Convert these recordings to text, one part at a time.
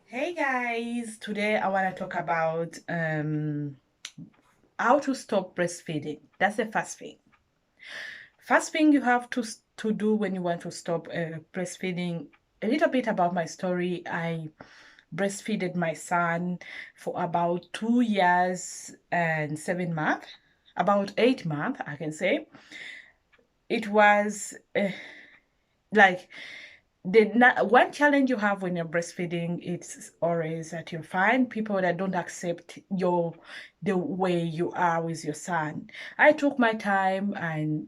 Hey guys, today I want to talk about how to stop breastfeeding. That's the first thing. First thing you have to do when you want to stop breastfeeding. A little bit about my story. I breastfeeded my son for about 2 years and 7 months, about 8 months, I can say. It was like one challenge you have when you're breastfeeding, it's always that you find people that don't accept the way you are with your son. I took my time and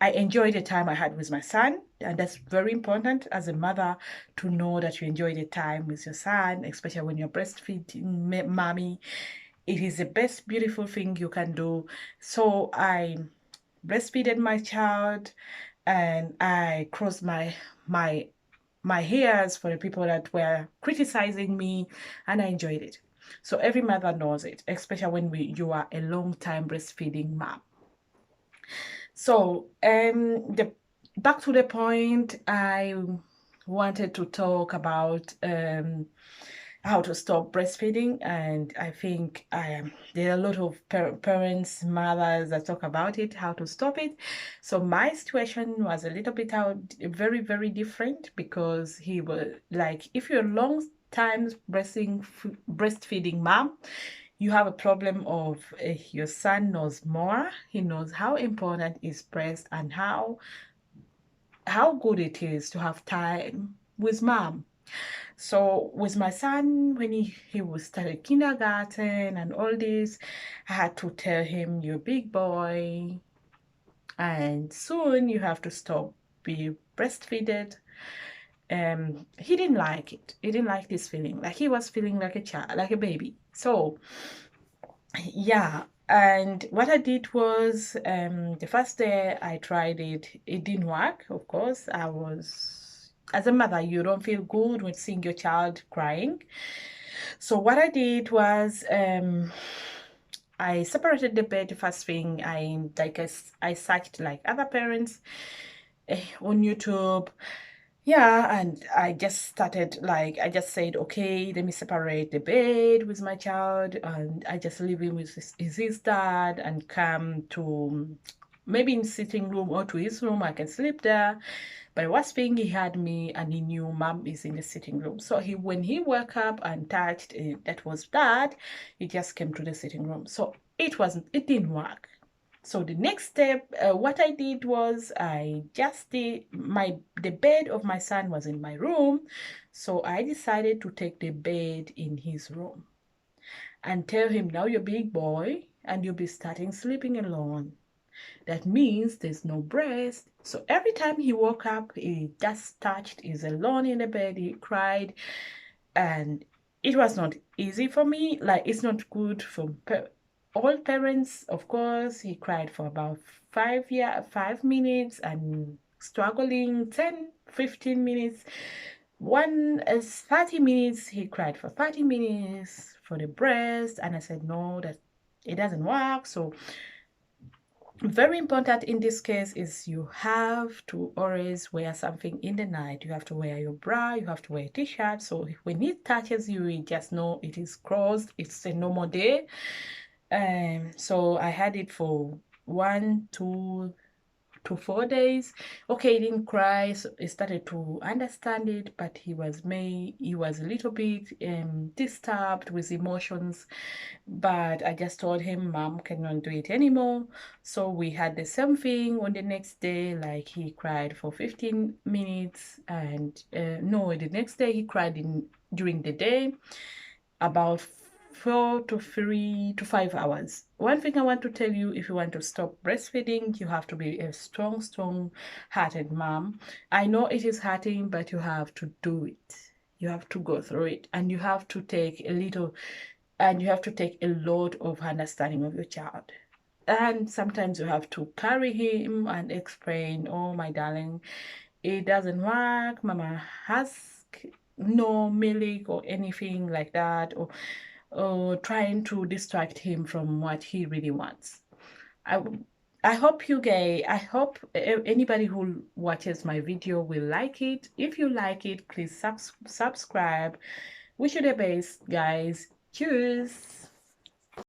I enjoyed the time I had with my son, and that's very important as a mother to know that you enjoy the time with your son, especially when you're breastfeeding mommy. It is the best beautiful thing you can do. So I breastfeeded my child and I crossed my my ears for the people that were criticizing me, and I enjoyed it. So every mother knows it, especially when you are a long time breastfeeding mom. So the back to the point, I wanted to talk about how to stop breastfeeding, and I think there are a lot of parents, mothers that talk about it, how to stop it. So my situation was a little bit very different, because he was like, if you're a long time breastfeeding mom, you have a problem of your son knows more. He knows how important is breast and how good it is to have time with mom. So with my son, when he was started kindergarten and all this, I had to tell him, you're a big boy, and soon you have to stop being breastfeeded. He didn't like it. He didn't like this feeling. Like he was feeling like a child, like a baby. So yeah, and what I did was the first day I tried it, it didn't work, of course. As a mother, you don't feel good when seeing your child crying. So what I did was I separated the bed. The first thing I searched like other parents on YouTube. Yeah, and I just started like, I just said, okay, let me separate the bed with my child, and I just leave him with his dad and come to maybe in sitting room or to his room. I can sleep there. But the worst thing, he had me and he knew mom is in the sitting room. So when he woke up and touched that was dad, he just came to the sitting room. So it didn't work. So the next step, what I did was I just the bed of my son was in my room, so I decided to take the bed in his room and tell him, now you're a big boy and you'll be starting sleeping alone. That means there's no breast. So every time he woke up, he just touched, he's alone in the bed, he cried, and it was not easy for me. Like, it's not good for all parents. Of course, he cried for about 5 minutes and struggling 10 15 minutes. One is 30 minutes, he cried for 30 minutes for the breast, and I said no, that it doesn't work. So very important in this case is you have to always wear something in the night. You have to wear your bra, you have to wear a t-shirt. So when it touches you, you just know it is crossed. It's a normal day. So I had it for 1, 2 to 4 days. Okay, he didn't cry, so he started to understand it, but he was a little bit disturbed with emotions. But I just told him, Mom cannot do it anymore. So we had the same thing on the next day. Like, he cried for 15 minutes, and no, the next day he cried during the day about 4 to 5 hours. One thing I want to tell you, if you want to stop breastfeeding, you have to be a strong hearted mom. I know it is hurting, but you have to do it. You have to go through it, and you have to take a lot of understanding of your child. And sometimes you have to carry him and explain, oh, my darling, it doesn't work. Mama has no milk or anything like that, or trying to distract him from what he really wants. I, I hope I hope anybody who watches my video will like it. If you like it, please subscribe, Wish you the best, guys. Cheers.